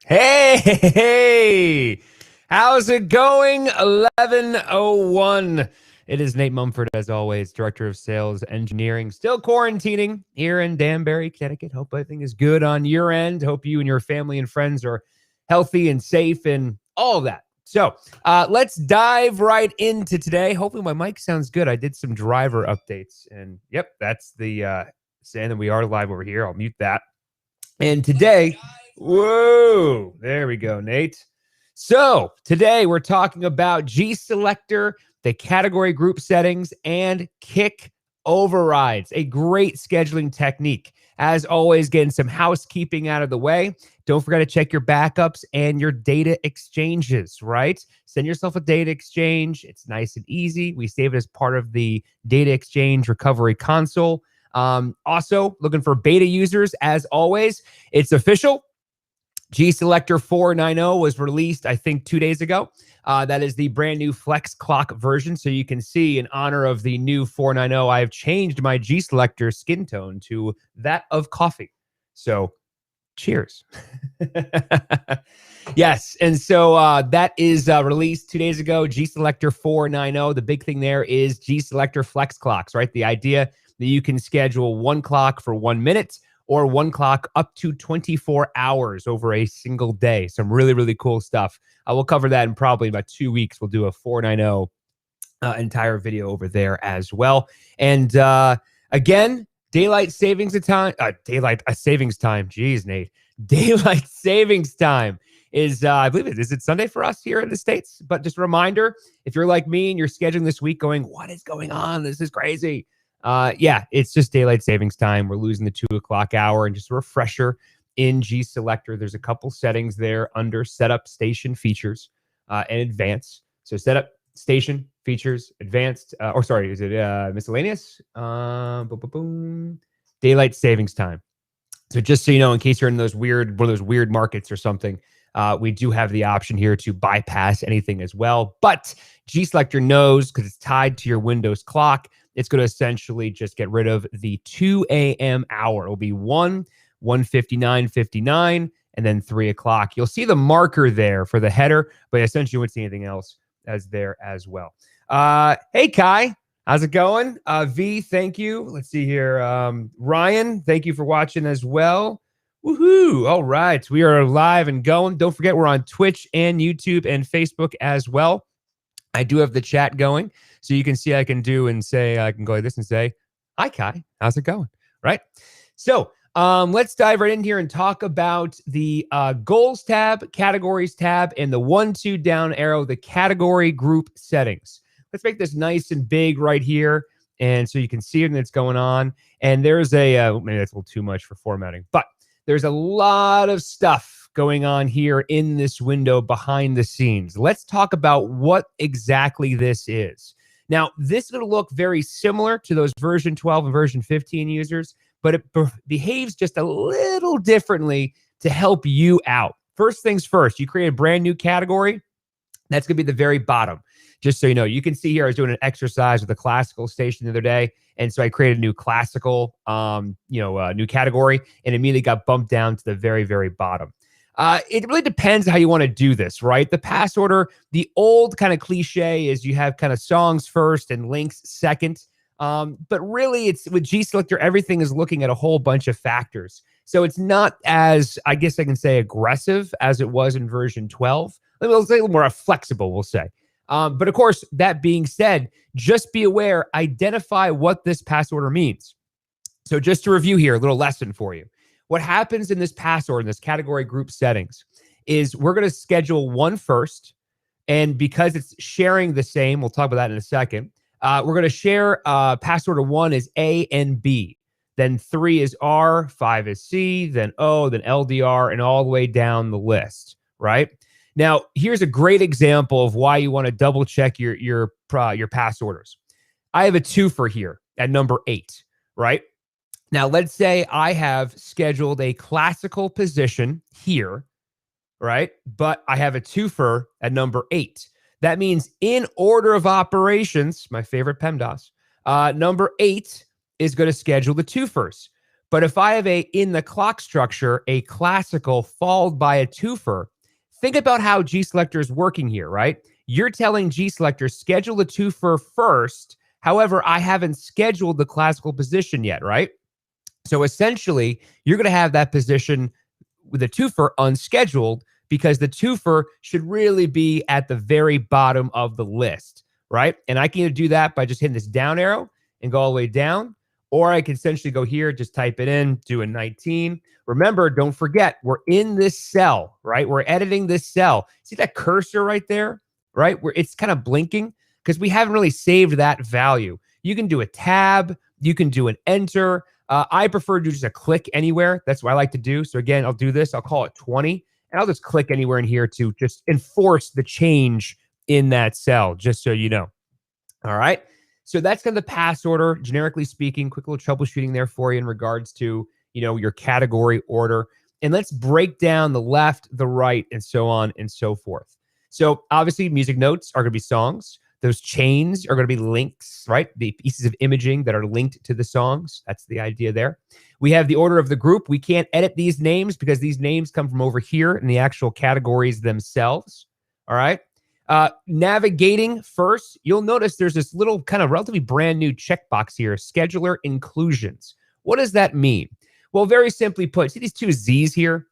Hey, how's it going? 11:01. It is Nate Mumford, as always, Director of Sales Engineering. Still quarantining here in Danbury, Connecticut. Hope everything is good on your end. Hope you and your family and friends are healthy and safe and all of that. So let's dive right into today. Hopefully my mic sounds good. I did some driver updates. And yep, that's the saying that we are live over here. I'll mute that. And today, whoa, there we go, Nate. So today we're talking about GSelector, the category group settings, and kick overrides, a great scheduling technique. As always, getting some housekeeping out of the way. Don't forget to check your backups and your data exchanges, right? Send yourself a data exchange. It's nice and easy. We save it as part of the data exchange recovery console. Also, looking for beta users, as always. It's official. GSelector 4.90 was released, I think, 2 days ago. That is the brand new Flex Clock version. So you can see, in honor of the new 4.90, I have changed my GSelector skin tone to that of coffee. So cheers. Yes, and so that is released 2 days ago, GSelector 4.90. The big thing there is GSelector Flex Clocks, right? The idea that you can schedule one clock for 1 minute or one clock up to 24 hours over a single day. Some really, really cool stuff. We'll cover that in probably about 2 weeks. We'll do a 4.90 entire video over there as well. And again, daylight savings time. Savings time. Jeez, Nate. Daylight savings time is, I believe it is. It's Sunday for us here in the States. But just a reminder, if you're like me and you're scheduling this week going, what is going on? This is crazy. Yeah, it's just daylight savings time. We're losing the 2 o'clock hour. And just a refresher, in GSelector, there's a couple settings there under setup, station, features, and advanced. So setup, station, features, advanced, is it miscellaneous? Daylight savings time. So just so you know, in case you're in one of those weird markets or something, we do have the option here to bypass anything as well. But GSelector knows, because it's tied to your Windows clock, it's going to essentially just get rid of the 2 a.m. hour. It'll be 1:59:59, and then 3 o'clock. You'll see the marker there for the header, but essentially you won't see anything else as there as well. Hey, Kai. How's it going? V, thank you. Let's see here. Ryan, thank you for watching as well. Woohoo! All right, we are live and going. Don't forget, we're on Twitch and YouTube and Facebook as well. I do have the chat going, so you can see I can go like this and say, hi, Kai. How's it going? Right? So let's dive right in here and talk about the goals tab, categories tab, and the 1-2 down arrow, the category group settings. Let's make this nice and big right here, and so you can see everything that's going on. And there's maybe that's a little too much for formatting, but there's a lot of stuff going on here in this window behind the scenes. Let's talk about what exactly this is. Now, this is going to look very similar to those version 12 and version 15 users, but it behaves just a little differently to help you out. First things first, you create a brand new category. That's going to be the very bottom. Just so you know, you can see here I was doing an exercise with the classical station the other day. And so I created a new classical, new category, and immediately got bumped down to the very, very bottom. It really depends how you want to do this, right? The pass order, the old kind of cliche is you have kind of songs first and links second. But really, it's with GSelector, everything is looking at a whole bunch of factors. So it's not as, I guess I can say, aggressive as it was in version 12. Let's say a little more flexible, we'll say. But of course, that being said, just be aware, identify what this pass order means. So just to review here, a little lesson for you. What happens in this pass order, in this category group settings, is we're going to schedule one first. And because it's sharing the same, we'll talk about that in a second. We're going to share pass order 1 is A and B. Then 3 is R, 5 is C, then O, then LDR, and all the way down the list, right? Now, here's a great example of why you want to double check your pass orders. I have a twofer here at number 8, right? Now, let's say I have scheduled a classical position here, right? But I have a twofer at number 8. That means in order of operations, my favorite PEMDAS, number 8 is going to schedule the twofers. But if I have in the clock structure, a classical followed by a twofer, think about how GSelector is working here, right? You're telling GSelector schedule the twofer first. However, I haven't scheduled the classical position yet, right? So essentially, you're going to have that position with a twofer unscheduled because the twofer should really be at the very bottom of the list, right? And I can either do that by just hitting this down arrow and go all the way down, or I can essentially go here, just type it in, do a 19. Remember, don't forget, we're in this cell, right? We're editing this cell. See that cursor right there, right? Where it's kind of blinking because we haven't really saved that value. You can do a tab, you can do an enter. I prefer to do just a click anywhere. That's what I like to do. So again, I'll do this. I'll call it 20, and I'll just click anywhere in here to just enforce the change in that cell, just so you know. All right. So that's kind of the pass order, generically speaking. Quick little troubleshooting there for you in regards to, your category order. And let's break down the left, the right, and so on and so forth. So obviously, music notes are going to be songs. Those chains are going to be links, right? The pieces of imaging that are linked to the songs. That's the idea there. We have the order of the group. We can't edit these names because these names come from over here in the actual categories themselves. All right. Navigating first, you'll notice there's this little kind of relatively brand new checkbox here, scheduler inclusions. What does that mean? Well, very simply put, see these two Z's here,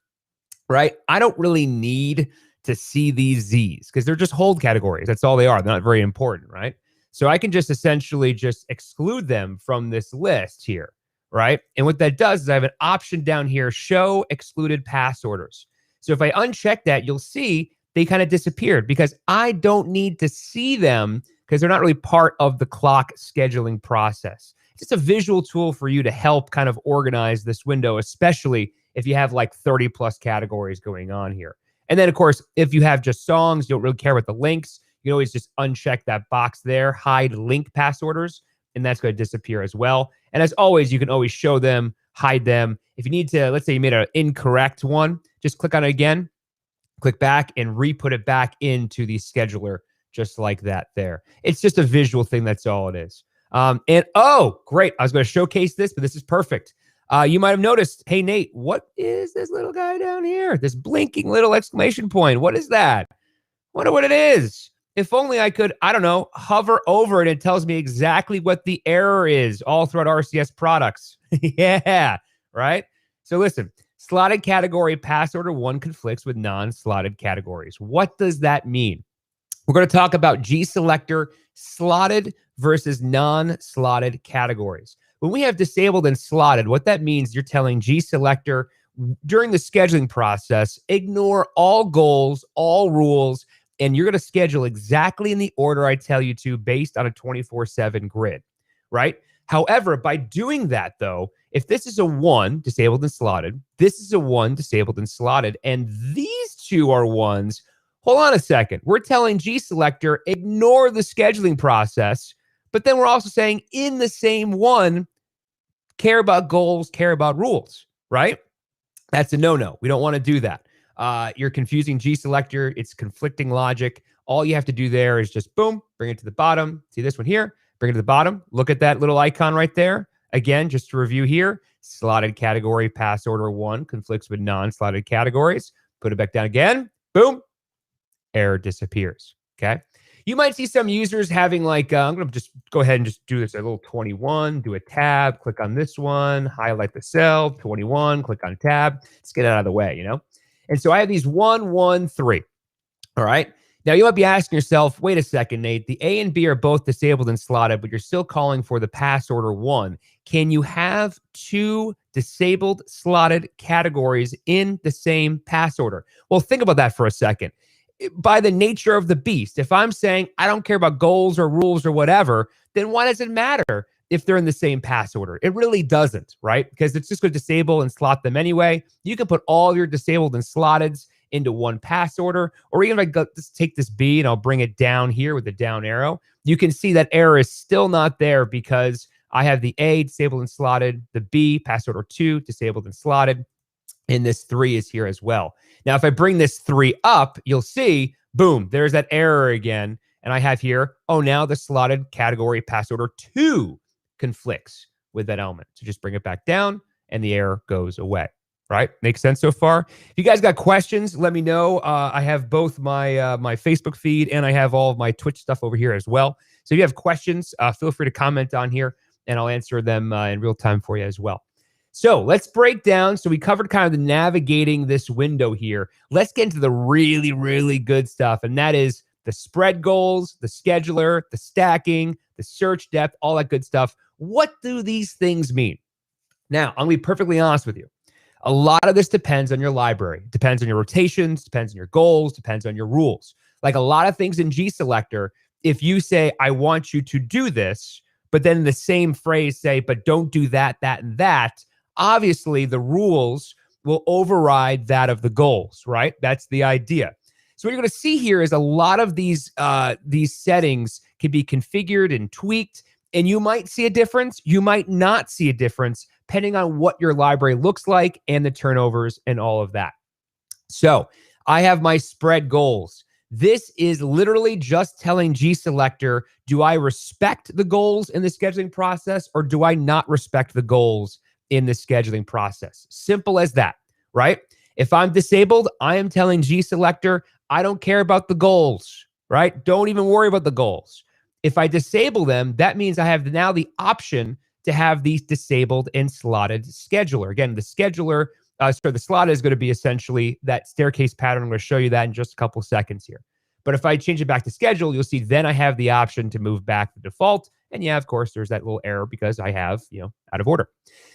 right? I don't really need to see these Z's because they're just hold categories. That's all they are. They're not very important, right? So I can just essentially just exclude them from this list here, right? And what that does is I have an option down here, show excluded pass orders. So if I uncheck that, you'll see they kind of disappeared because I don't need to see them because they're not really part of the clock scheduling process. It's just a visual tool for you to help kind of organize this window, especially if you have like 30 plus categories going on here. And then, of course, if you have just songs, you don't really care about the links, you can always just uncheck that box there, hide link pass orders, and that's going to disappear as well. And as always, you can always show them, hide them. If you need to, let's say you made an incorrect one, just click on it again, click back, and re-put it back into the scheduler, just like that there. It's just a visual thing. That's all it is. And oh, great. I was going to showcase this, but this is perfect. You might have noticed, hey, Nate, what is this little guy down here? This blinking little exclamation point. What is that? Wonder what it is. If only I could, I don't know, hover over it. It tells me exactly what the error is all throughout RCS products. Yeah, right? So listen, slotted category pass order 1 conflicts with non-slotted categories. What does that mean? We're going to talk about GSelector slotted versus non-slotted categories. When we have disabled and slotted, what that means, you're telling GSelector during the scheduling process, ignore all goals, all rules, and you're going to schedule exactly in the order I tell you to based on a 24/7 grid, right? However, by doing that, though, if this is a 1, disabled and slotted, this is a 1, disabled and slotted, and these two are 1s, hold on a second. We're telling GSelector, ignore the scheduling process, but then we're also saying in the same 1, care about goals, care about rules, right? That's a no-no. We don't want to do that. You're confusing GSelector. It's conflicting logic. All you have to do there is just, boom, bring it to the bottom. See this one here? Bring it to the bottom. Look at that little icon right there. Again, just to review here, slotted category pass order 1 conflicts with non-slotted categories. Put it back down again. Boom. Error disappears. Okay. You might see some users having like, I'm going to just go ahead and just do this, a little 21, do a tab, click on this one, highlight the cell, 21, click on tab. Let's get it out of the way, And so I have these 1, 1, 3. All right. Now you might be asking yourself, wait a second, Nate, the A and B are both disabled and slotted, but you're still calling for the pass order 1. Can you have 2 disabled slotted categories in the same pass order? Well, think about that for a second. By the nature of the beast, if I'm saying I don't care about goals or rules or whatever, then why does it matter if they're in the same pass order? It really doesn't, right? Because it's just going to disable and slot them anyway. You can put all your disabled and slotteds into one pass order, or even if I go, just take this B and I'll bring it down here with the down arrow, you can see that error is still not there because I have the A disabled and slotted, the B pass order 2 disabled and slotted, and this 3 is here as well. Now, if I bring this 3 up, you'll see, boom, there's that error again. And I have here, oh, now the slotted category pass order 2 conflicts with that element. So just bring it back down and the error goes away, right? Makes sense so far? If you guys got questions, let me know. I have both my my Facebook feed and I have all of my Twitch stuff over here as well. So if you have questions, feel free to comment on here and I'll answer them in real time for you as well. So let's break down. So we covered kind of the navigating this window here. Let's get into the really, really good stuff. And that is the spread goals, the scheduler, the stacking, the search depth, all that good stuff. What do these things mean? Now, I'm going to be perfectly honest with you. A lot of this depends on your library. Depends on your rotations, depends on your goals, depends on your rules. Like a lot of things in GSelector, if you say, I want you to do this, but then in the same phrase say, but don't do that, that, and that, obviously the rules will override that of the goals, right? That's the idea. So what you're going to see here is a lot of these settings can be configured and tweaked, and you might see a difference. You might not see a difference depending on what your library looks like and the turnovers and all of that. So I have my spread goals. This is literally just telling GSelector, do I respect the goals in the scheduling process or do I not respect the goals in the scheduling process? Simple as that, right? If I'm disabled, I am telling GSelector, I don't care about the goals, right? Don't even worry about the goals. If I disable them, that means I have now the option to have these disabled and slotted scheduler. Again, the scheduler, the slot is going to be essentially that staircase pattern. I'm going to show you that in just a couple seconds here. But if I change it back to schedule, you'll see then I have the option to move back the default. And yeah, of course, there's that little error because I have, out of order.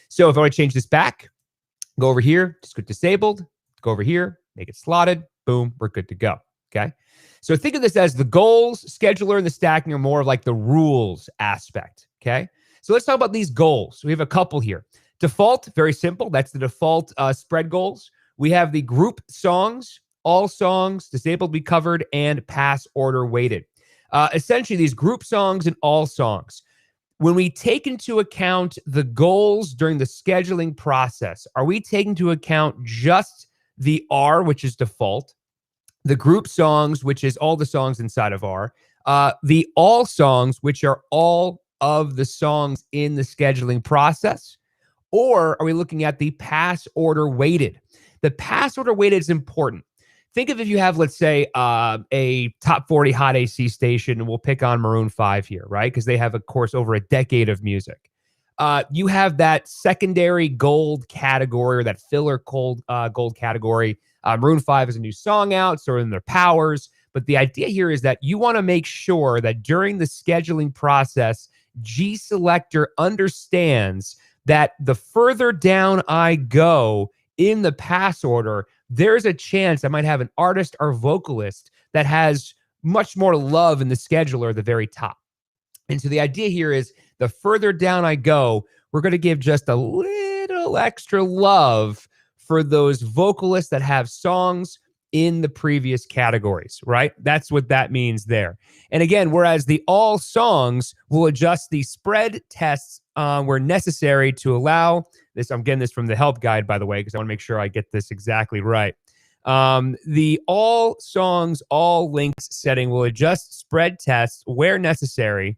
So if I want to change this back, go over here, just go disabled, go over here, make it slotted, boom, we're good to go, okay? So think of this as the goals, scheduler, and the stacking are more of like the rules aspect, okay? So let's talk about these goals. We have a couple here. Default, very simple. That's the default spread goals. We have the group songs, all songs, disabled we covered, and pass order weighted. Essentially, these group songs and all songs. When we take into account the goals during the scheduling process, are we taking into account just the R, which is default, the group songs, which is all the songs inside of R, the all songs, which are all of the songs in the scheduling process? Or are we looking at the pass order weighted? The pass order weighted is important. Think of if you have, let's say, a top 40 hot AC station, and we'll pick on Maroon 5 here, right? Because they have, of course, over a decade of music. You have that secondary gold category or that filler gold category. Maroon 5 is a new song out, so in their powers. But the idea here is that you want to make sure that during the scheduling process, GSelector understands that the further down I go in the pass order, there's a chance I might have an artist or vocalist that has much more love in the scheduler at the very top. And so the idea here is the further down I go, we're going to give just a little extra love for those vocalists that have songs in the previous categories, right? That's what that means there. And again, whereas the all songs will adjust the spread tests where necessary to allow this. I'm getting this from the help guide, by the way, because I want to make sure I get this exactly right. The all songs, all links setting will adjust spread tests where necessary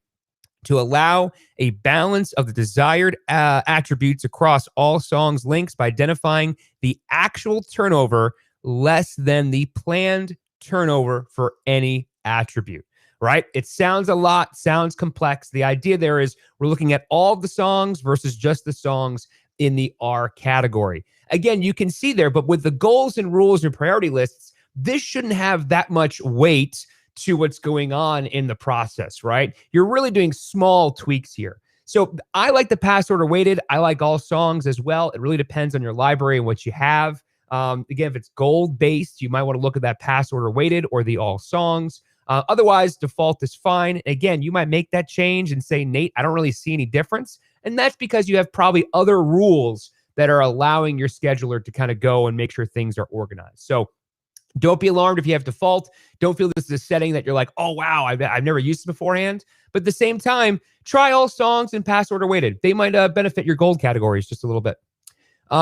to allow a balance of the desired attributes across all songs links by identifying the actual turnover less than the planned turnover for any attribute, right? It sounds a lot, sounds complex. The idea there is we're looking at all the songs versus just the songs in the R category. Again, you can see there, but with the goals and rules and priority lists, this shouldn't have that much weight to what's going on in the process, right? You're really doing small tweaks here. So I like the pass order weighted. I like all songs as well. It really depends on your library and what you have. Again, if it's gold based, you might want to look at that pass order weighted or the all songs. Otherwise, default is fine. Again, you might make that change and say, Nate, I don't really see any difference. And that's because you have probably other rules that are allowing your scheduler to kind of go and make sure things are organized. So Don't be alarmed if you have default. Don't feel this is a setting that you're like, oh, wow, I've never used it beforehand. But at the same time, try all songs in pass order weighted. They might benefit your gold categories just a little bit.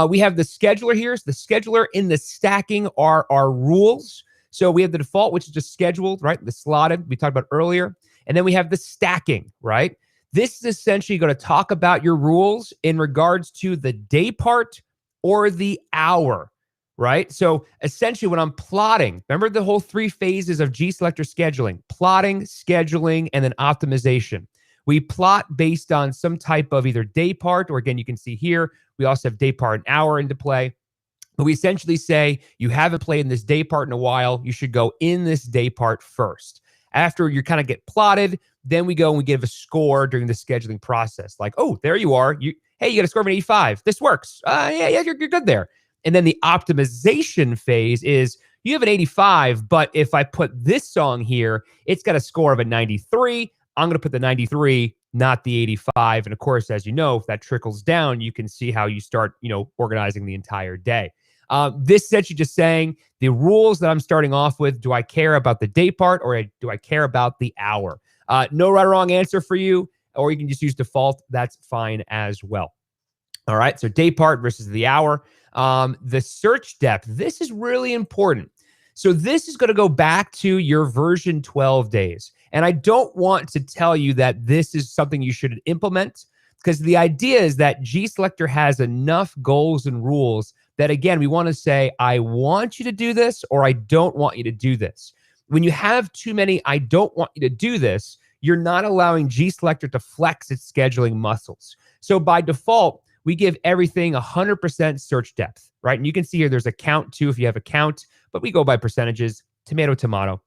We have the scheduler here. So the scheduler in the stacking are our rules. So we have the default, which is just scheduled, right? The slotted we talked about earlier. And then we have the stacking, right? This is essentially going to talk about your rules in regards to the day part or the hour, right? So essentially when I'm plotting, remember the whole 3 phases of GSelector scheduling: plotting, scheduling, and then optimization. We plot based on some type of either day part, or again, you can see here, we also have day part and hour into play. But we essentially say, you haven't played in this day part in a while, you should go in this day part first. After you kind of get plotted, then we go and we give a score during the scheduling process. Like, oh, there you are. Hey, you got a score of an 85. This works. Yeah, you're good there. And then the optimization phase is, you have an 85, but if I put this song here, it's got a score of a 93. I'm going to put the 93, not the 85. And of course, as you know, if that trickles down, you can see how you start, organizing the entire day. This is essentially just saying the rules that I'm starting off with. Do I care about the day part or do I care about the hour? No right or wrong answer for you, or you can just use default. That's fine as well. All right. So day part versus the hour. The search depth. This is really important. So this is going to go back to your version 12 days. And I don't want to tell you that this is something you should implement, because the idea is that GSelector has enough goals and rules that, again, we want to say, I want you to do this or I don't want you to do this. When you have too many, I don't want you to do this, you're not allowing GSelector to flex its scheduling muscles. So by default, we give everything 100% search depth, right? And you can see here there's a count too if you have a count, but we go by percentages, tomato, tomato.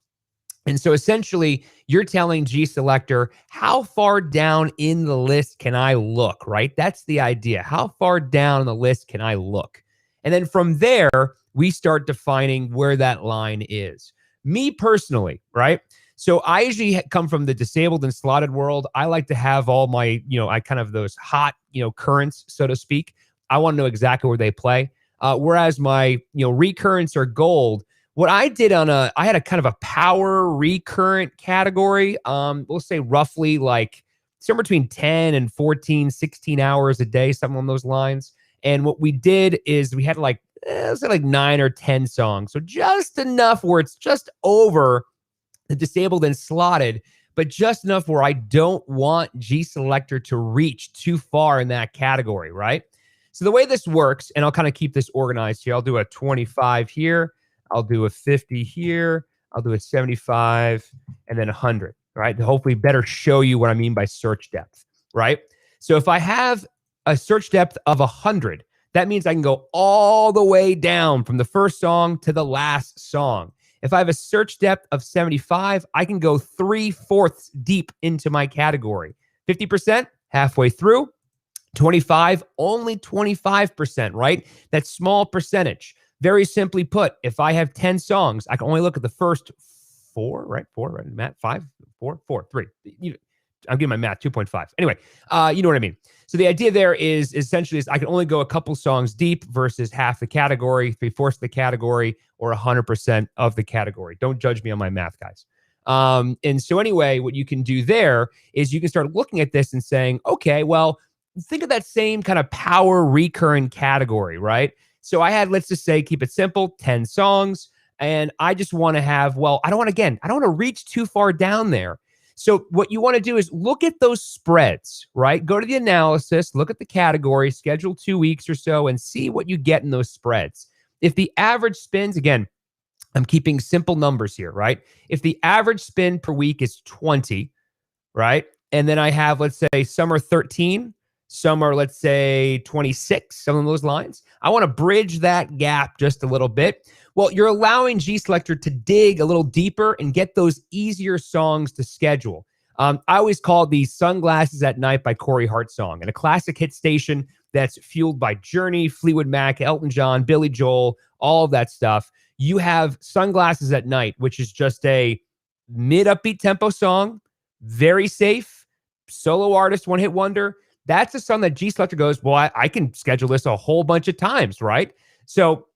And so essentially, you're telling GSelector, how far down in the list can I look, right? That's the idea. How far down the list can I look? And then from there, we start defining where that line is. Me personally, right? So I usually come from the disabled and slotted world. I like to have all my, I kind of those hot, currents, so to speak. I want to know exactly where they play. Whereas my, recurrents are gold. What I did I had a kind of a power recurrent category. We'll say roughly like somewhere between 10 and 14, 16 hours a day, something on those lines. And what we did is we had like 9 or 10 songs. So just enough where it's just over the disabled and slotted, but just enough where I don't want GSelector to reach too far in that category, right? So the way this works, and I'll kind of keep this organized here. I'll do a 25 here. I'll do a 50 here. I'll do a 75 and then 100, right? To hopefully better show you what I mean by search depth, right? So if I have a search depth of 100, that means I can go all the way down from the first song to the last song. If I have a search depth of 75, I can go 3/4 deep into my category. 50%, halfway through. 25, only 25%, right? That small percentage. Very simply put, if I have 10 songs, I can only look at the first 4, right? 4, right? Matt, 5, 4, 4, 3. I'm giving my math 2.5. Anyway, you know what I mean. So the idea there is essentially I can only go a couple songs deep versus half the category, 3/4 of the category, or 100% of the category. Don't judge me on my math, guys. And so anyway, what you can do there is you can start looking at this and saying, okay, well, think of that same kind of power recurring category, right? So I had, let's just say, keep it simple, 10 songs. And I just want to have, I don't want to reach too far down there. So what you want to do is look at those spreads, right? Go to the analysis, look at the category, schedule 2 weeks or so, and see what you get in those spreads. If the average spins, again, I'm keeping simple numbers here, right? If the average spin per week is 20, right? And then I have, let's say, some are 13, some are, let's say, 26, some of those lines. I want to bridge that gap just a little bit. Well, you're allowing GSelector to dig a little deeper and get those easier songs to schedule. I always call these Sunglasses at Night by Corey Hart song, and a classic hit station that's fueled by Journey, Fleetwood Mac, Elton John, Billy Joel, all of that stuff. You have Sunglasses at Night, which is just a mid-upbeat tempo song, very safe, solo artist, one-hit wonder. That's a song that GSelector goes, well, I can schedule this a whole bunch of times, right? So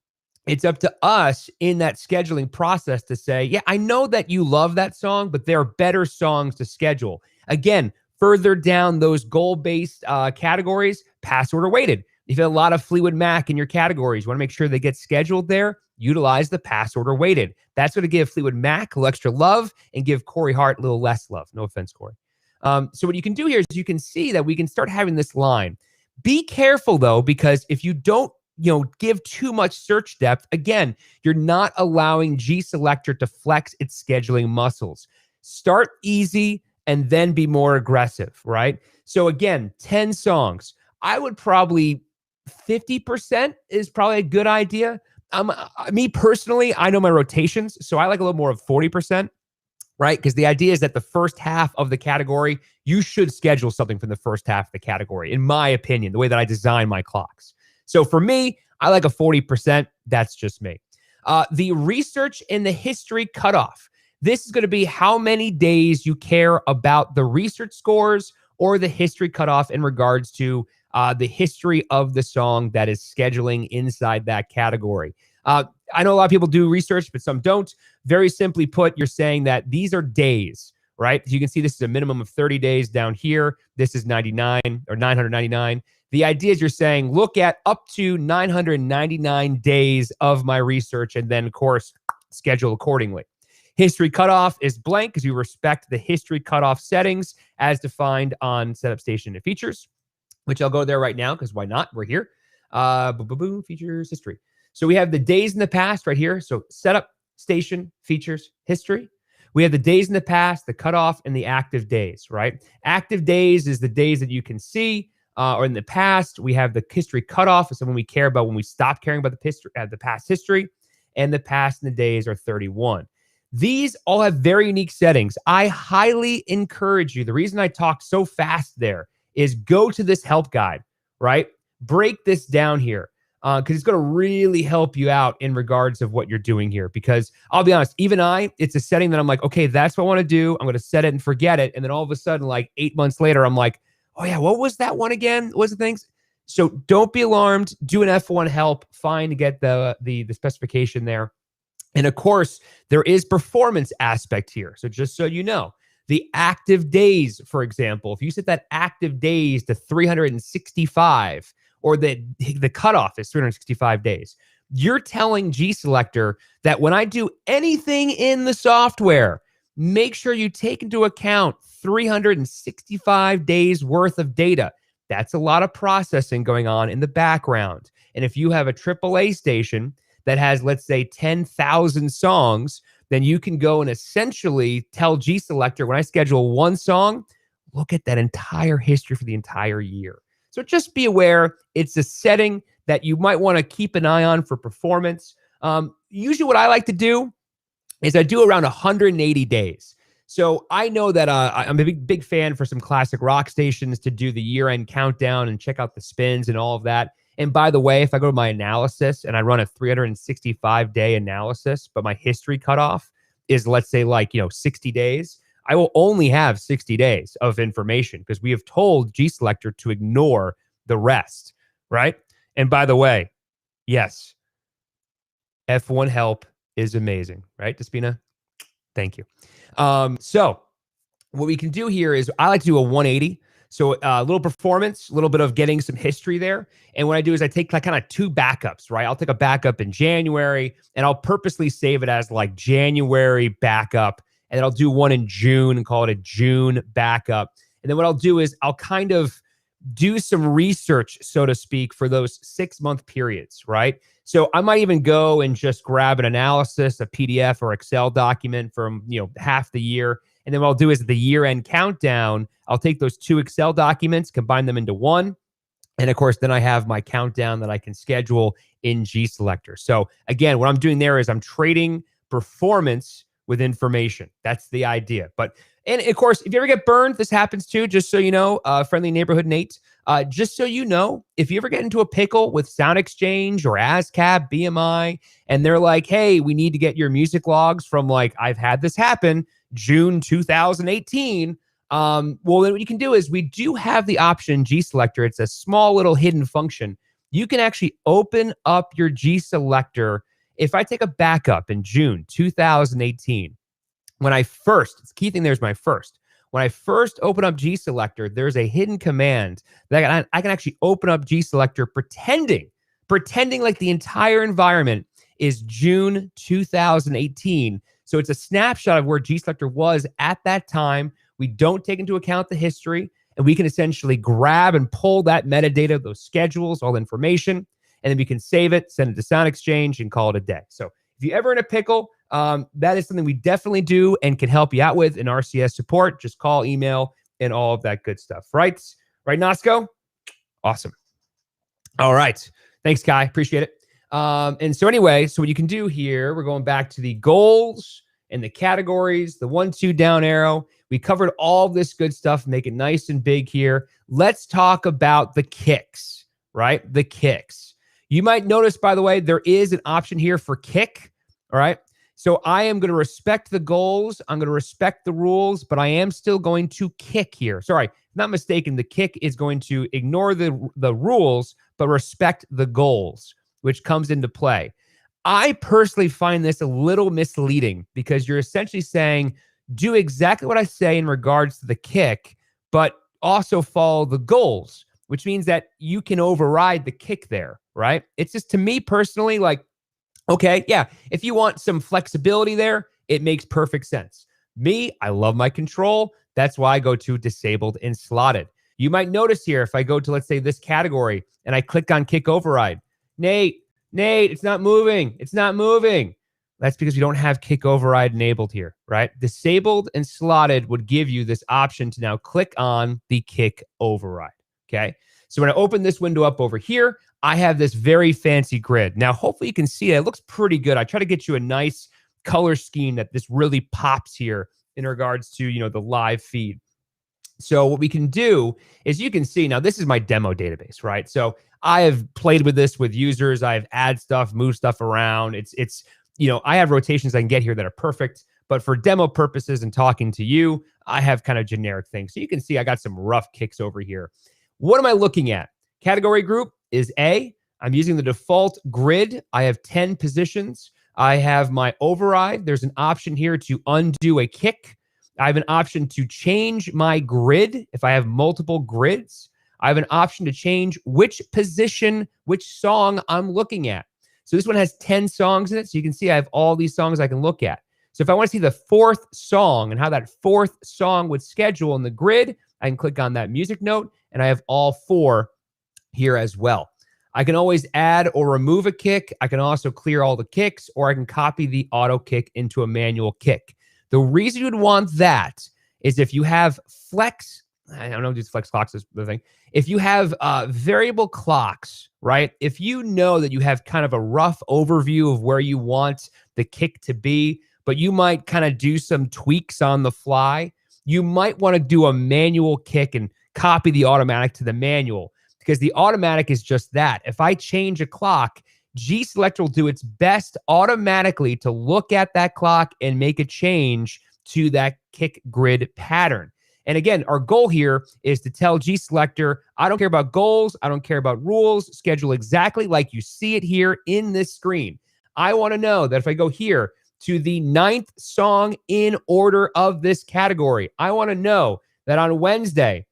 it's up to us in that scheduling process to say, yeah, I know that you love that song, but there are better songs to schedule. Again, further down those goal-based categories, pass order weighted. If you have a lot of Fleetwood Mac in your categories, you want to make sure they get scheduled there, utilize the pass order weighted. That's going to give Fleetwood Mac a little extra love and give Corey Hart a little less love. No offense, Corey. So what you can do here is you can see that we can start having this line. Be careful, though, because if you don't give too much search depth, again, you're not allowing GSelector to flex its scheduling muscles. Start easy and then be more aggressive, right? So again, 10 songs. I would probably 50% is probably a good idea. Me personally, I know my rotations, so I like a little more of 40%. Right? Because the idea is that the first half of the category, you should schedule something from the first half of the category, in my opinion, the way that I design my clocks. So for me, I like a 40%. That's just me. The research and the history cutoff. This is going to be how many days you care about the research scores or the history cutoff in regards to the history of the song that is scheduling inside that category. I know a lot of people do research, but some don't. Very simply put, you're saying that these are days, right? You can see this is a minimum of 30 days down here. This is 99 or 999. The idea is you're saying, look at up to 999 days of my research and then, of course, schedule accordingly. History cutoff is blank because you respect the history cutoff settings as defined on setup station and features, which I'll go there right now because why not? We're here. Features, history. So we have the days in the past right here. So setup, station, features, history. We have the days in the past, the cutoff, and the active days, right? Active days is the days that you can see, or in the past. We have the history cutoff, is someone we care about when we stop caring about the past history, and the past and the days are 31. These all have very unique settings. I highly encourage you. The reason I talk so fast there is go to this help guide, right? Break this down here. Because it's going to really help you out in regards of what you're doing here. Because I'll be honest, even it's a setting that I'm like, okay, that's what I want to do. I'm going to set it and forget it. And then all of a sudden, like 8 months later, I'm like, oh yeah, what was that one again? What was the things? So don't be alarmed. Do an F1 help. Fine to get the specification there. And of course, there is performance aspect here. So just so you know, the active days, for example, if you set that active days to 365, or the cutoff is 365 days, you're telling GSelector that when I do anything in the software, make sure you take into account 365 days worth of data. That's a lot of processing going on in the background. And if you have a AAA station that has, let's say, 10,000 songs, then you can go and essentially tell GSelector, when I schedule one song, look at that entire history for the entire year. So just be aware, it's a setting that you might want to keep an eye on for performance. Usually what I like to do is I do around 180 days. So I know that I'm a big fan for some classic rock stations to do the year-end countdown and check out the spins and all of that. And by the way, if I go to my analysis and I run a 365-day analysis, but my history cutoff is, let's say, 60 days, I will only have 60 days of information because we have told GSelector to ignore the rest, right? And by the way, yes, F1 help is amazing, right, Despina? Thank you. So what we can do here is I like to do a 180. So a little performance, a little bit of getting some history there. And what I do is I take kind of two backups, right? I'll take a backup in January and I'll purposely save it as like January backup. And then I'll do one in June and call it a June backup. And then what I'll do is I'll kind of do some research, so to speak, for those 6-month periods, right? So I might even go and just grab an analysis, a PDF or Excel document from, half the year. And then what I'll do is the year-end countdown, I'll take those two Excel documents, combine them into one. And of course, then I have my countdown that I can schedule in GSelector. So again, what I'm doing there is I'm trading performance with information. That's the idea. And of course, if you ever get burned, this happens too, just so you know, friendly neighborhood Nate, just so you know, if you ever get into a pickle with Sound Exchange or ASCAP, BMI, and they're like, hey, we need to get your music logs from I've had this happen, June 2018. Well, then what you can do is we do have the option GSelector. It's a small little hidden function. You can actually open up your GSelector If I take a backup in June 2018, when I first, the key thing there is my first. When I first open up GSelector, there's a hidden command that I can actually open up GSelector pretending like the entire environment is June 2018. So it's a snapshot of where GSelector was at that time. We don't take into account the history, and we can essentially grab and pull that metadata, those schedules, all the information, and then we can save it, send it to Sound Exchange, and call it a day. So if you're ever in a pickle, that is something we definitely do and can help you out with in RCS support. Just call, email, and all of that good stuff. Right, Nasco? Awesome. All right. Thanks, Kai. Appreciate it. And so anyway, so what you can do here, we're going back to the goals and the categories, the 1-2 down arrow. We covered all this good stuff, make it nice and big here. Let's talk about the kicks, right? The kicks. You might notice, by the way, there is an option here for kick, all right? So I am going to respect the goals. I'm going to respect the rules, but I am still going to kick here. Sorry, not mistaken. The kick is going to ignore the rules, but respect the goals, which comes into play. I personally find this a little misleading because you're essentially saying, do exactly what I say in regards to the kick, but also follow the goals, which means that you can override the kick there, right? It's just, to me personally, like, okay, yeah, if you want some flexibility there, it makes perfect sense. Me, I love my control. That's why I go to disabled and slotted. You might notice here, if I go to, let's say, this category and I click on kick override, Nate, it's not moving. It's not moving. That's because we don't have kick override enabled here, right? Disabled and slotted would give you this option to now click on the kick override, okay? So when I open this window up over here, I have this very fancy grid. Now, hopefully you can see it. It looks pretty good. I try to get you a nice color scheme that this really pops here in regards to, you know, the live feed. So what we can do is, you can see now, this is my demo database, right? So I have played with this with users. I have add stuff, move stuff around. It's you know, I have rotations I can get here that are perfect, but for demo purposes and talking to you, I have kind of generic things. So you can see I got some rough kicks over here. What am I looking at? Category group is A. I'm using the default grid. I have 10 positions. I have my override. There's an option here to undo a kick. I have an option to change my grid if I have multiple grids. I have an option to change which position, which song I'm looking at. So this one has 10 songs in it. So you can see I have all these songs I can look at. So if I want to see the fourth song and how that fourth song would schedule in the grid, I can click on that music note, and I have all 4 here as well. I can always add or remove a kick. I can also clear all the kicks, or I can copy the auto kick into a manual kick. The reason you would want that is if you have flex, I don't know if these flex clocks is the thing. If you have variable clocks, right? If you know that you have kind of a rough overview of where you want the kick to be, but you might kind of do some tweaks on the fly, you might want to do a manual kick and copy the automatic to the manual, because the automatic is just that. If I change a clock, GSelector will do its best automatically to look at that clock and make a change to that kick grid pattern. And again, our goal here is to tell GSelector, I don't care about goals, I don't care about rules, schedule exactly like you see it here in this screen. I want to know that if I go here to the 9th song in order of this category, I want to know that on Wednesday,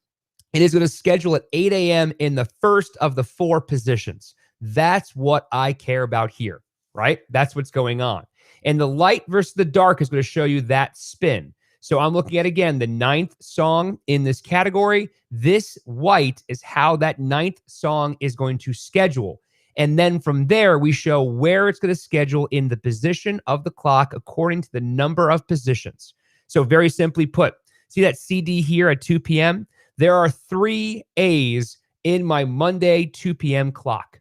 it is going to schedule at 8 a.m. in the first of the 4 positions. That's what I care about here, right? That's what's going on. And the light versus the dark is going to show you that spin. So I'm looking at, again, the 9th song in this category. This white is how that 9th song is going to schedule. And then from there, we show where it's going to schedule in the position of the clock according to the number of positions. So very simply put, see that CD here at 2 p.m.? There are 3 A's in my Monday 2 p.m. clock.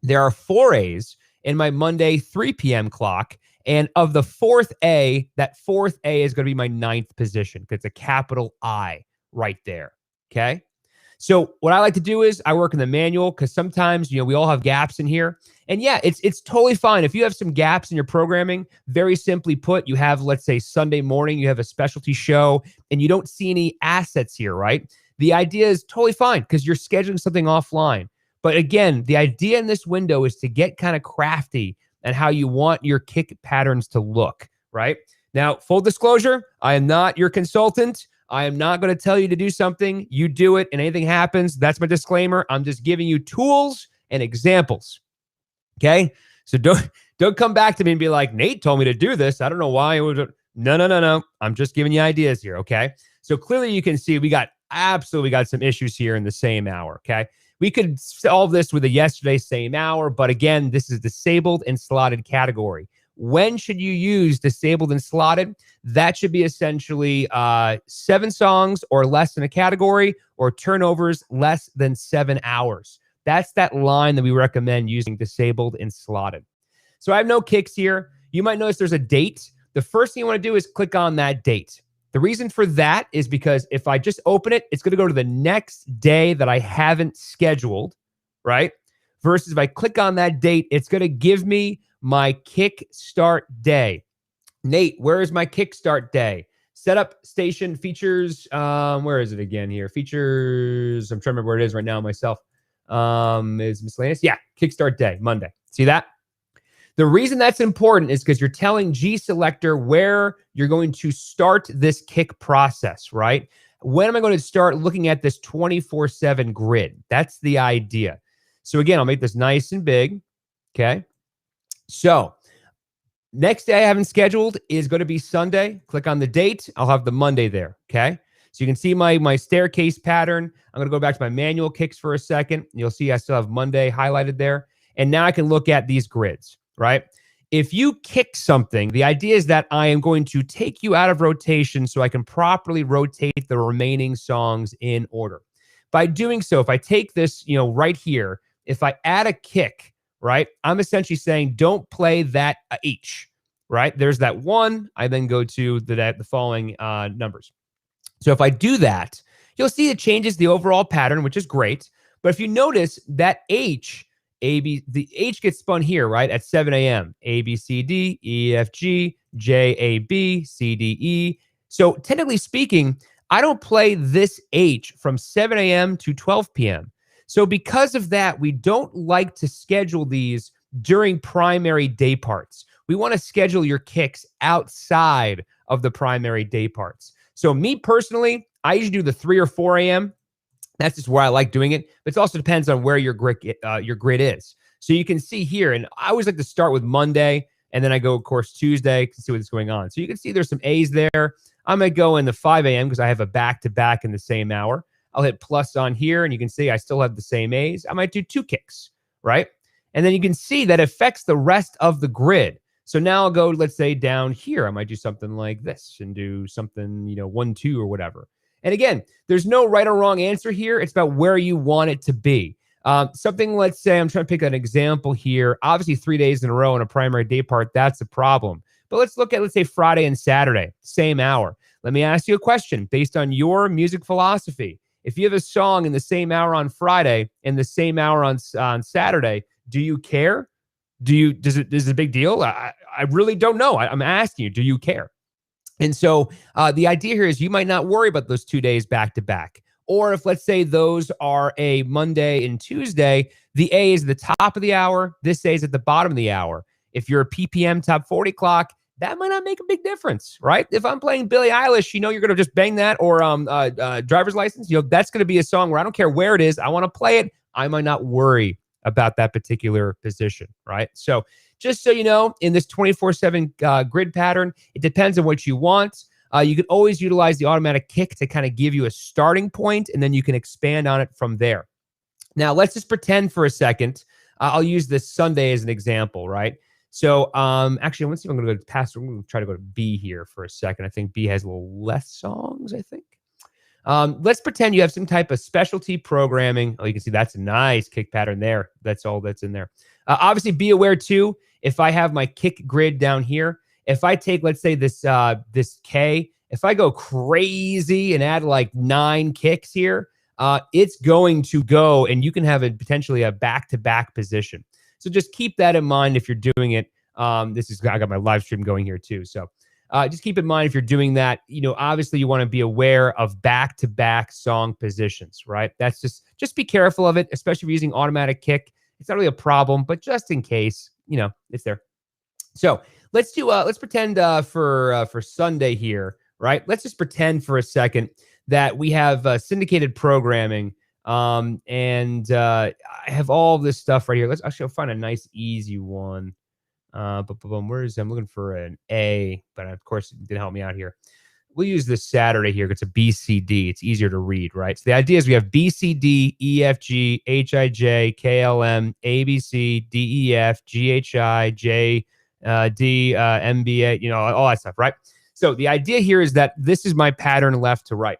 There are 4 A's in my Monday 3 p.m. clock. And of the 4th A, that 4th A is going to be my 9th position, because it's a capital I right there, okay? So what I like to do is I work in the manual, because sometimes, you know, we all have gaps in here. And yeah, it's totally fine. If you have some gaps in your programming, very simply put, you have, let's say, Sunday morning, you have a specialty show, and you don't see any assets here, right? The idea is totally fine, because you're scheduling something offline. But again, the idea in this window is to get kind of crafty and how you want your kick patterns to look, right? Now, full disclosure, I am not your consultant. I am not going to tell you to do something. You do it and anything happens. That's my disclaimer. I'm just giving you tools and examples. Okay? So don't come back to me and be like, Nate told me to do this. I don't know why. No. I'm just giving you ideas here. Okay? So clearly you can see we got some issues here in the same hour. Okay? We could solve this with a yesterday same hour, but again, this is disabled and slotted category. When should you use disabled and slotted? That should be essentially 7 songs or less in a category, or turnovers less than 7 hours. That's that line that we recommend using disabled and slotted. So I have no kicks here. You might notice there's a date. The first thing you want to do is click on that date. The reason for that is because if I just open it, it's going to go to the next day that I haven't scheduled, right? Versus if I click on that date, it's going to give me my kick start day. Nate, where is my kick start day? Setup, station, features. Where is it again here? Features. I'm trying to remember where it is right now myself. Is miscellaneous? Yeah, kickstart day, Monday. See that? The reason that's important is because you're telling GSelector where you're going to start this kick process, right? When am I going to start looking at this 24/7 grid? That's the idea. So again, I'll make this nice and big. Okay. So next day I haven't scheduled is going to be Sunday. Click on the date. I'll have the Monday there. Okay. So you can see my staircase pattern. I'm going to go back to my manual kicks for a second. You'll see I still have Monday highlighted there. And now I can look at these grids, right? If you kick something, the idea is that I am going to take you out of rotation so I can properly rotate the remaining songs in order. By doing so, if I take this, right here, if I add a kick, right, I'm essentially saying don't play that H, right? There's that 1. I then go to the following numbers. So if I do that, you'll see it changes the overall pattern, which is great. But if you notice that the H gets spun here, right, at 7 a.m. A, B, C, D, E, F, G, J, A, B, C, D, E. So technically speaking, I don't play this H from 7 a.m. to 12 p.m. So because of that, we don't like to schedule these during primary day parts. We want to schedule your kicks outside of the primary day parts. So me personally, I usually do the 3 or 4 a.m. That's just where I like doing it. But it also depends on where your grid is. So you can see here, and I always like to start with Monday, and then I go, of course, Tuesday to see what's going on. So you can see there's some A's there. I might go in the 5 a.m. because I have a back-to-back in the same hour. I'll hit plus on here, and you can see I still have the same A's. I might do 2 kicks, right? And then you can see that affects the rest of the grid. So now I'll go, let's say, down here. I might do something like this and do something, 1, 2, or whatever. And again, there's no right or wrong answer here. It's about where you want it to be. Something, let's say, I'm trying to pick an example here. Obviously, 3 days in a row in a primary day part, that's a problem. But let's look at, let's say, Friday and Saturday, same hour. Let me ask you a question based on your music philosophy. If you have a song in the same hour on Friday and the same hour on Saturday, do you care? Is it a big deal? I really don't know. I'm asking you, do you care? And so the idea here is you might not worry about those 2 days back to back. Or if, let's say, those are a Monday and Tuesday, the A is the top of the hour. This A is at the bottom of the hour. If you're a PPM top 40 clock, that might not make a big difference, right? If I'm playing Billie Eilish, you're going to just bang that, or Driver's License, that's going to be a song where I don't care where it is. I want to play it. I might not worry about that particular position, right? So just so you know, in this 24/7 grid pattern, it depends on what you want. You can always utilize the automatic kick to kind of give you a starting point, and then you can expand on it from there. Now, let's just pretend for a second. I'll use this Sunday as an example, right? So actually, let's see if I'm going to go past. I'm going to try to go to B here for a second. I think B has a little less songs, I think. Let's pretend you have some type of specialty programming. Oh, you can see that's a nice kick pattern there. That's all that's in there. Obviously, be aware, too, if I have my kick grid down here, if I take, let's say, this K, if I go crazy and add like 9 kicks here, it's going to go, and you can have potentially a back-to-back position. So just keep that in mind if you're doing it. I got my live stream going here, too. So just keep in mind if you're doing that, obviously you want to be aware of back-to-back song positions, right? That's just be careful of it, especially if you're using automatic kick. It's not really a problem, but just in case, it's there. So let's do let's pretend for Sunday here, right? Let's just pretend for a second that we have syndicated programming, and I have all this stuff right here. Let's actually find a nice easy one. Where is I'm looking for an A, but of course it didn't help me out here. We'll use this Saturday here. It's a BCD. It's easier to read, right? So the idea is we have BCD, EFG, HIJ, KLM, ABC, DEF, GHI, J, D, MBA, all that stuff, right? So the idea here is that this is my pattern left to right.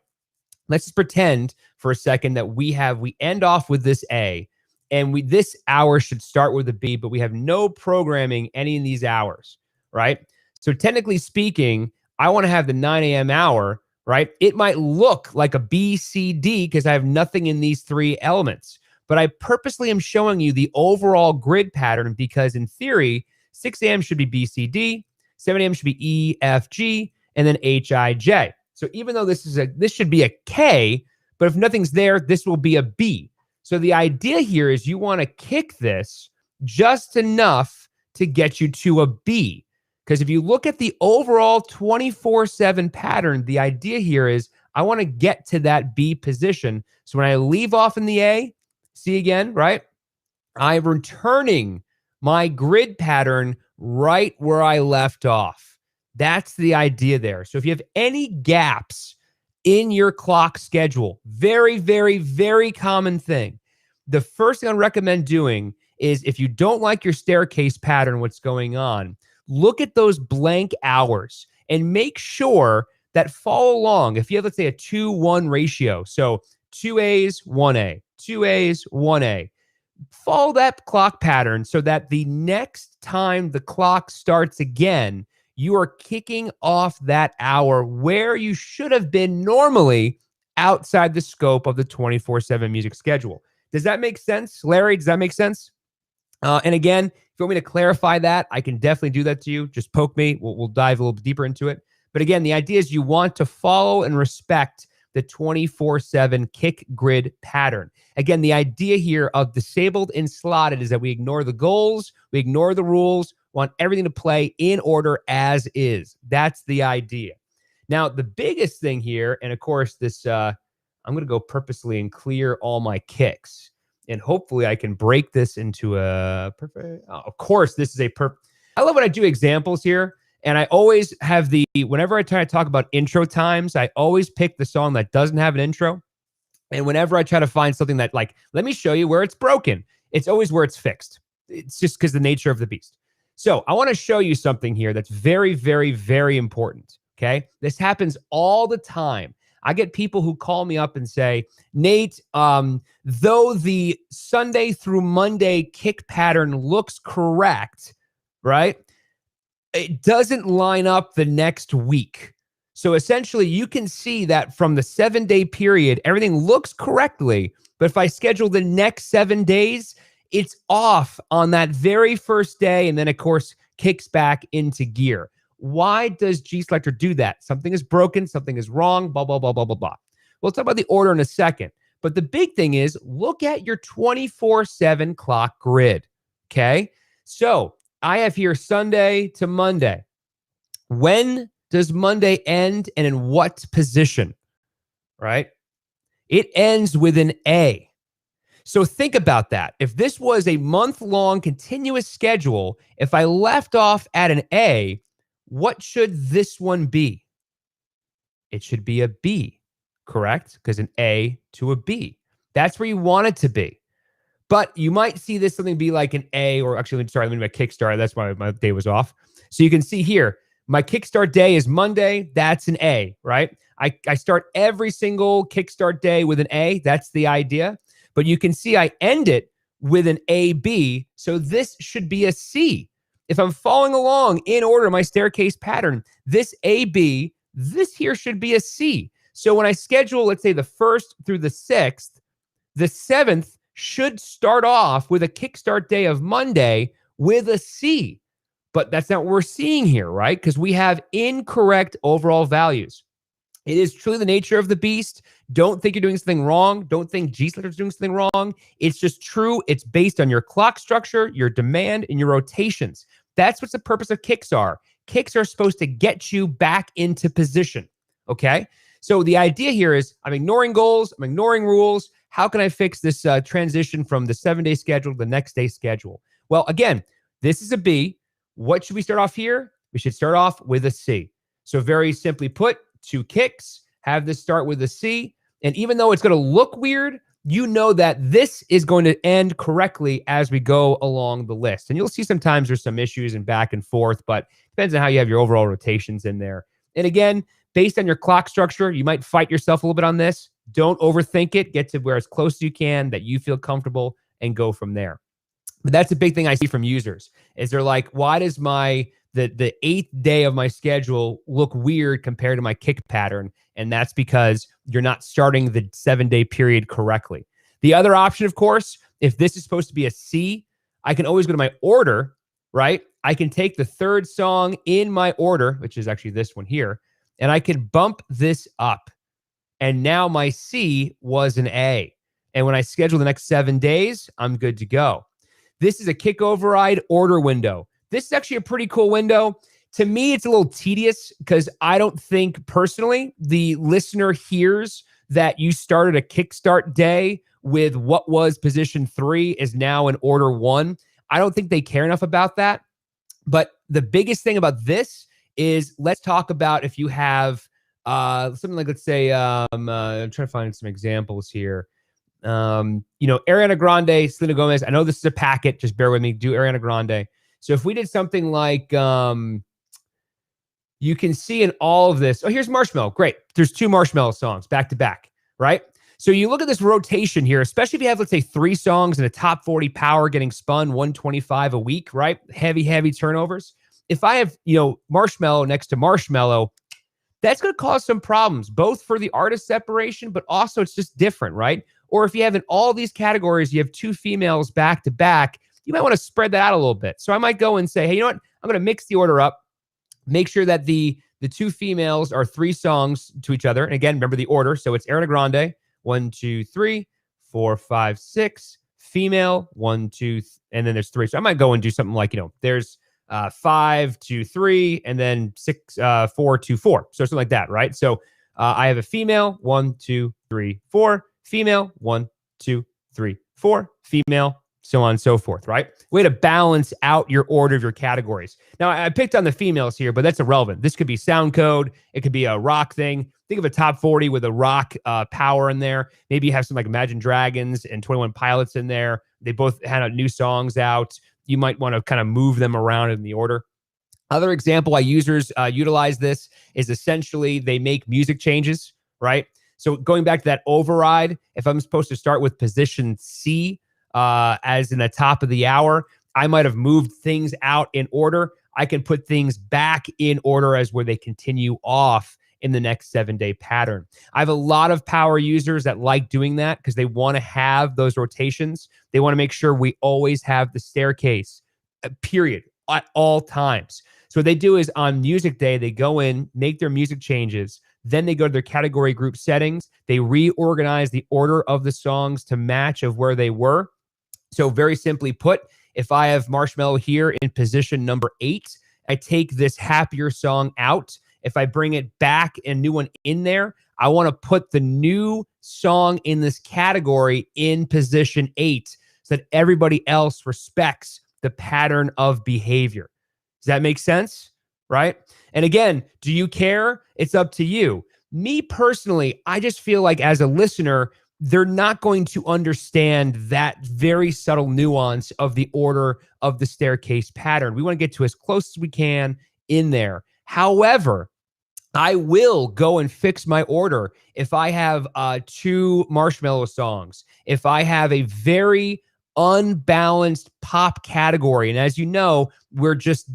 Let's just pretend for a second that we end off with this A, and this hour should start with a B, but we have no programming any of these hours, right? So technically speaking, I want to have the 9 a.m. hour, right? It might look like a B, C, D because I have nothing in these three elements, but I purposely am showing you the overall grid pattern because in theory, 6 a.m. should be B, C, D, 7 a.m. should be E, F, G, and then H, I, J. So even though this should be a K, but if nothing's there, this will be a B. So the idea here is you want to kick this just enough to get you to a B. Because if you look at the overall 24/7 pattern, the idea here is I want to get to that B position. So when I leave off in the A, see again, right? I'm returning my grid pattern right where I left off. That's the idea there. So if you have any gaps in your clock schedule, very, very, very common thing. The first thing I recommend doing is if you don't like your staircase pattern, what's going on, look at those blank hours and make sure that follow along. If you have, let's say, a 2-1 ratio, so 2 A's, 1 A, 2 A's, 1 A, follow that clock pattern so that the next time the clock starts again, you are kicking off that hour where you should have been normally outside the scope of the 24/7 music schedule. Does that make sense, Larry? Does that make sense? And again, if you want me to clarify that, I can definitely do that to you. Just poke me. We'll dive a little bit deeper into it. But again, the idea is you want to follow and respect the 24/7 kick grid pattern. Again, the idea here of disabled and slotted is that we ignore the goals, we ignore the rules, want everything to play in order as is. That's the idea. Now, the biggest thing here, and of course, this I'm going to go purposely and clear all my kicks. And hopefully I can break this into a perfect. Oh, of course, this is I love when I do examples here. And I always have whenever I try to talk about intro times, I always pick the song that doesn't have an intro. And whenever I try to find something that let me show you where it's broken, it's always where it's fixed. It's just because the nature of the beast. So I want to show you something here that's very, very, very important. Okay. This happens all the time. I get people who call me up and say, Nate, though the Sunday through Monday kick pattern looks correct, right? It doesn't line up the next week. So essentially, you can see that from the 7-day period, everything looks correctly. But if I schedule the next 7 days, it's off on that very first day. And then, of course, kicks back into gear. Why does GSelector do that? Something is broken, something is wrong, blah, blah, blah, blah, blah, blah. We'll talk about the order in a second. But the big thing is look at your 24/7 clock grid, okay? So I have here Sunday to Monday. When does Monday end and in what position, right? It ends with an A. So think about that. If this was a month-long continuous schedule, if I left off at an A, what should this one be? It should be a B, correct? Because an A to a B. That's where you want it to be. But you might see this something be like an A, or actually, sorry, let me do my kickstart. That's why my day was off. So you can see here, my kickstart day is Monday. That's an A, right? I start every single kickstart day with an A. That's the idea. But you can see I end it with an AB. So this should be a C. If I'm following along in order, my staircase pattern, this AB, this here should be a C. So when I schedule, let's say the 1st through the 6th, the 7th should start off with a kickstart day of Monday with a C. But that's not what we're seeing here, right? Because we have incorrect overall values. It is truly the nature of the beast. Don't think you're doing something wrong. Don't think GSelector is doing something wrong. It's just true. It's based on your clock structure, your demand, and your rotations. That's what the purpose of kicks are. Kicks are supposed to get you back into position, okay? So the idea here is I'm ignoring goals, I'm ignoring rules. How can I fix this transition from the 7-day schedule to the next day schedule? Well, again, this is a B. What should we start off here? We should start off with a C. So very simply put, 2 kicks, have this start with a C. And even though it's going to look weird, you know that this is going to end correctly as we go along the list. And you'll see sometimes there's some issues and back and forth, but it depends on how you have your overall rotations in there. And again, based on your clock structure, you might fight yourself a little bit on this. Don't overthink it. Get to where as close as you can that you feel comfortable and go from there. But that's a big thing I see from users is they're like, why does the 8th day of my schedule look weird compared to my kick pattern? And that's because you're not starting the 7-day period correctly. The other option, of course, if this is supposed to be a C, I can always go to my order, right? I can take the 3rd song in my order, which is actually this one here, and I can bump this up. And now my C was an A. And when I schedule the next 7 days, I'm good to go. This is a kick override order window. This is actually a pretty cool window. To me, it's a little tedious because I don't think personally the listener hears that you started a kickstart day with what was position 3 is now in order 1. I don't think they care enough about that. But the biggest thing about this is let's talk about if you have something like, let's say, I'm trying to find some examples here. Ariana Grande, Selena Gomez. I know this is a packet. Just bear with me. Do Ariana Grande. So if we did something like, you can see in all of this. Oh, here's Marshmello. Great. There's 2 Marshmello songs back to back, right? So you look at this rotation here, especially if you have, let's say, 3 songs in a top 40 power getting spun 125 a week, right? Heavy turnovers. If I have, Marshmello next to Marshmello, that's going to cause some problems, both for the artist separation, but also it's just different, right? Or if you have in all these categories, you have 2 females back to back, you might want to spread that out a little bit. So I might go and say, hey, you know what? I'm going to mix the order up. Make sure that the 2 females are 3 songs to each other. And again, remember the order. So it's Ariana Grande, 1, 2, 3, 4, 5, 6, female, 1, 2, and then there's 3. So I might go and do something like, there's 5, 2, 3, and then 6, 4, 2, 4. So something like that, right? So I have a female, 1, 2, 3, 4, female, 1, 2, 3, 4, female, so on and so forth, right? Way to balance out your order of your categories. Now, I picked on the females here, but that's irrelevant. This could be sound code. It could be a rock thing. Think of a top 40 with a rock power in there. Maybe you have some like Imagine Dragons and 21 Pilots in there. They both had new songs out. You might want to kind of move them around in the order. Other example why users utilize this is essentially they make music changes, right? So going back to that override, if I'm supposed to start with position C, as in the top of the hour, I might have moved things out in order. I can put things back in order as where they continue off in the next 7-day pattern. I have a lot of power users that like doing that because they want to have those rotations. They want to make sure we always have the staircase, period, at all times. So what they do is on music day, they go in, make their music changes. Then they go to their category group settings. They reorganize the order of the songs to match of where they were. So very simply put, if I have Marshmello here in position number 8, I take this happier song out. If I bring it back and new one in there, I want to put the new song in this category in position 8 so that everybody else respects the pattern of behavior. Does that make sense? Right? And again, do you care? It's up to you. Me personally, I just feel like as a listener, they're not going to understand that very subtle nuance of the order of the staircase pattern. We want to get to as close as we can in there. However, I will go and fix my order if I have 2 Marshmello songs, if I have a very unbalanced pop category. And as you know, we're just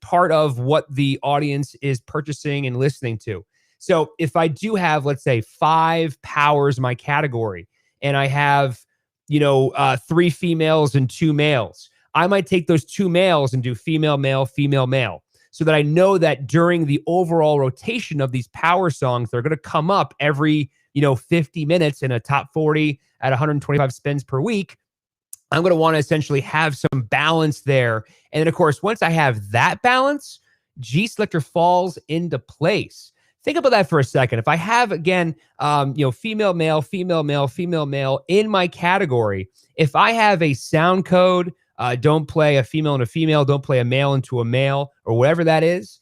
part of what the audience is purchasing and listening to. So if I do have, let's say, 5 powers in my category, and I have, 3 females and 2 males, I might take those 2 males and do female, male, female, male, so that I know that during the overall rotation of these power songs, they're going to come up every, 50 minutes in a top 40 at 125 spins per week. I'm going to want to essentially have some balance there. And then, of course, once I have that balance, GSelector falls into place. Think about that for a second. If I have, again, female, male, female, male, female, male in my category, if I have a sound code, don't play a female and a female, don't play a male into a male, or whatever that is,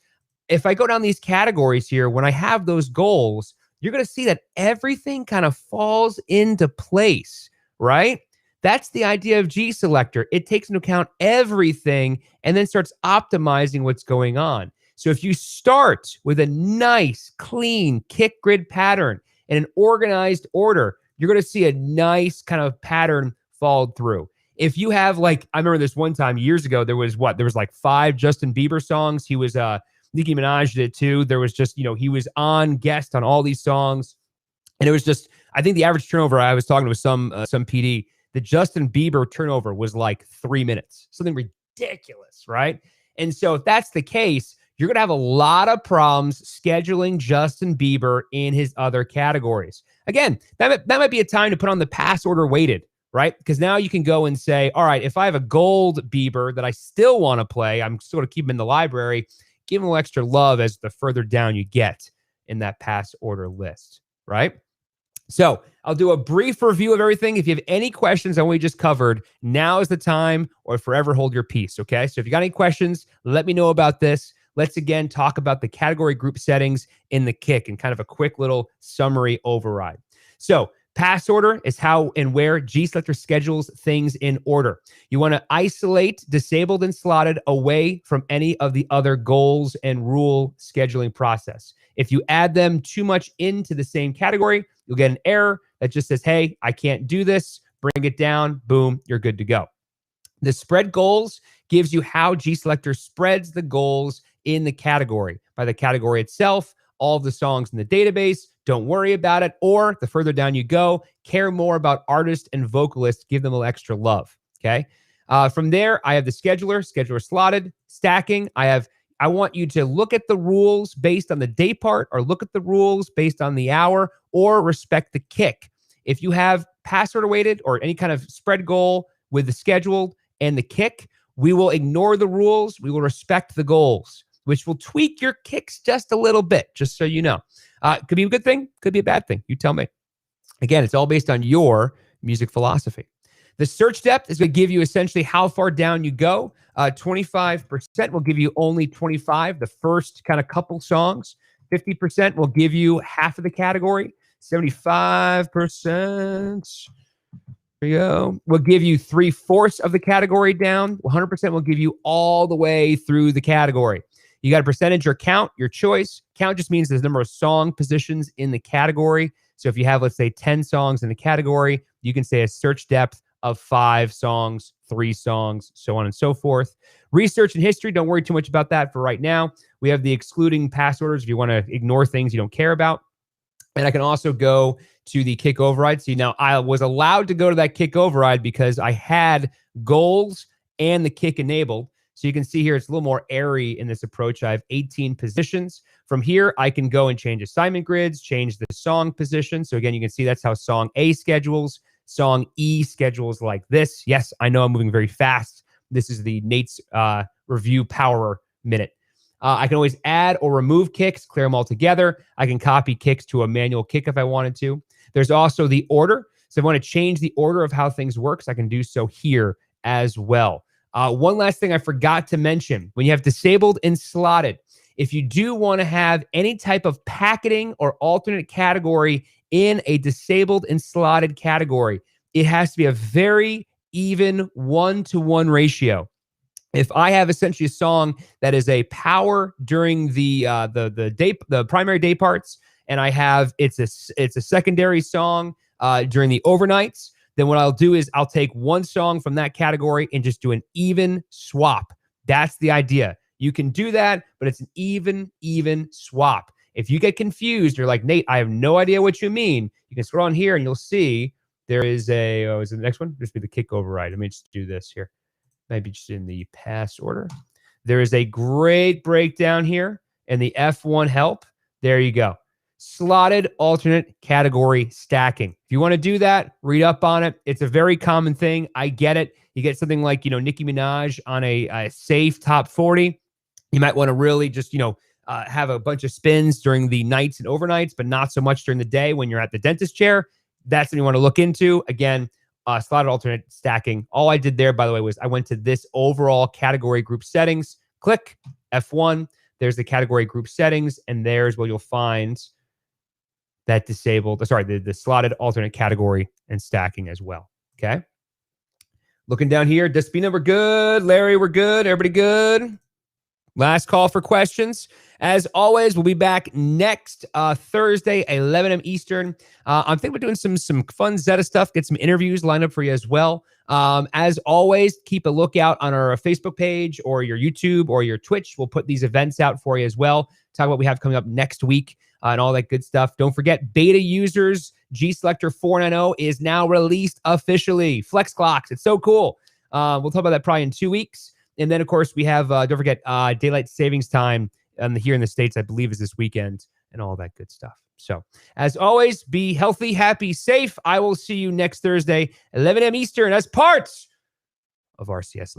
if I go down these categories here, when I have those goals, you're going to see that everything kind of falls into place, right? That's the idea of GSelector. It takes into account everything and then starts optimizing what's going on. So if you start with a nice, clean kick grid pattern in an organized order, you're going to see a nice kind of pattern followed through. If you have, like, I remember this one time years ago, there was like 5 Justin Bieber songs. He was, Nicki Minaj did it too. There was just, he was on guest on all these songs. And it was just, I think the average turnover, I was talking to some PD, the Justin Bieber turnover was like 3 minutes, something ridiculous, right? And so if that's the case, you're going to have a lot of problems scheduling Justin Bieber in his other categories. Again, that might be a time to put on the pass order weighted, right? Because now you can go and say, all right, if I have a gold Bieber that I still want to play, I'm still going to keep him in the library, give him a little extra love as the further down you get in that pass order list, right? So I'll do a brief review of everything. If you have any questions on what we just covered, now is the time, or forever hold your peace, okay? So if you got any questions, let me know about this. Let's again talk about the category group settings in the kick and kind of a quick little summary override. So pass order is how and where GSelector schedules things in order. You want to isolate disabled and slotted away from any of the other goals and rule scheduling process. If you add them too much into the same category, you'll get an error that just says, hey, I can't do this. Bring it down. Boom, you're good to go. The spread goals gives you how GSelector spreads the goals in the category. By the category itself, all of the songs in the database, don't worry about it. Or the further down you go, care more about artist and vocalist, give them a little extra love, okay? From there, I have the scheduler slotted, stacking. I want you to look at the rules based on the day part, or look at the rules based on the hour, or respect the kick. If you have pass order weighted or any kind of spread goal with the scheduled and the kick, we will ignore the rules. We will respect the goals, which will tweak your kicks just a little bit, just so you know. Could be a good thing, could be a bad thing. You tell me. Again, it's all based on your music philosophy. The search depth is going to give you essentially how far down you go. 25% will give you only 25, the first kind of couple songs. 50% will give you half of the category. 75%, there you go, will give you 3/4 of the category down. 100% will give you all the way through the category. You got a percentage or count, your choice. Count just means there's a number of song positions in the category. So if you have, let's say, 10 songs in the category, you can say a search depth of 5 songs, 3 songs, so on and so forth. Research and history, don't worry too much about that for right now. We have the excluding pass orders if you want to ignore things you don't care about. And I can also go to the kick override. See, now I was allowed to go to that kick override because I had goals and the kick enabled. So you can see here, it's a little more airy in this approach. I have 18 positions. From here, I can go and change assignment grids, change the song position. So again, you can see that's how song A schedules. Song E schedules like this. Yes, I know I'm moving very fast. This is the Nate's review power minute. I can always add or remove kicks, clear them all together. I can copy kicks to a manual kick if I wanted to. There's also the order. So if I want to change the order of how things work, I can do so here as well. One last thing I forgot to mention, when you have disabled and slotted, if you do want to have any type of packeting or alternate category in a disabled and slotted category, it has to be a very even 1-to-1 ratio. If I have essentially a song that is a power during the primary day parts, and I have it's a secondary song during the overnights, then what I'll do is I'll take one song from that category and just do an even swap. That's the idea. You can do that, but it's an even swap. If you get confused, you're like, Nate, I have no idea what you mean. You can scroll on here and you'll see there is a, is it the next one? Just be the kick override. Let me just do this here. Maybe just in the pass order. There is a great breakdown here in the F1 help. There you go. slotted alternate category stacking. If you want to do that, read up on it. It's a very common thing. I get it. You get something like, Nicki Minaj on a safe top 40. You might want to really just, have a bunch of spins during the nights and overnights, but not so much during the day when you're at the dentist chair. That's what you want to look into. Again, slotted alternate stacking. All I did there, by the way, was I went to this overall category group settings, click F1. There's the category group settings, and there's where you'll find that the slotted alternate category and stacking as well. Okay. Looking down here, Despina, we're good. Larry, we're good. Everybody good? Last call for questions. As always, we'll be back next Thursday, 11 a.m. Eastern. I'm thinking we're doing some fun Zeta stuff, get some interviews lined up for you as well. As always, keep a lookout on our Facebook page or your YouTube or your Twitch. We'll put these events out for you as well. Talk about what we have coming up next week and all that good stuff. Don't forget, beta users, GSelector 4.0 is now released officially. Flex clocks. It's so cool. We'll talk about that probably in 2 weeks. And then, of course, we have, don't forget, daylight savings time here in the States, I believe, is this weekend and all that good stuff. So, as always, be healthy, happy, safe. I will see you next Thursday, 11 a.m. Eastern, as parts of RCS.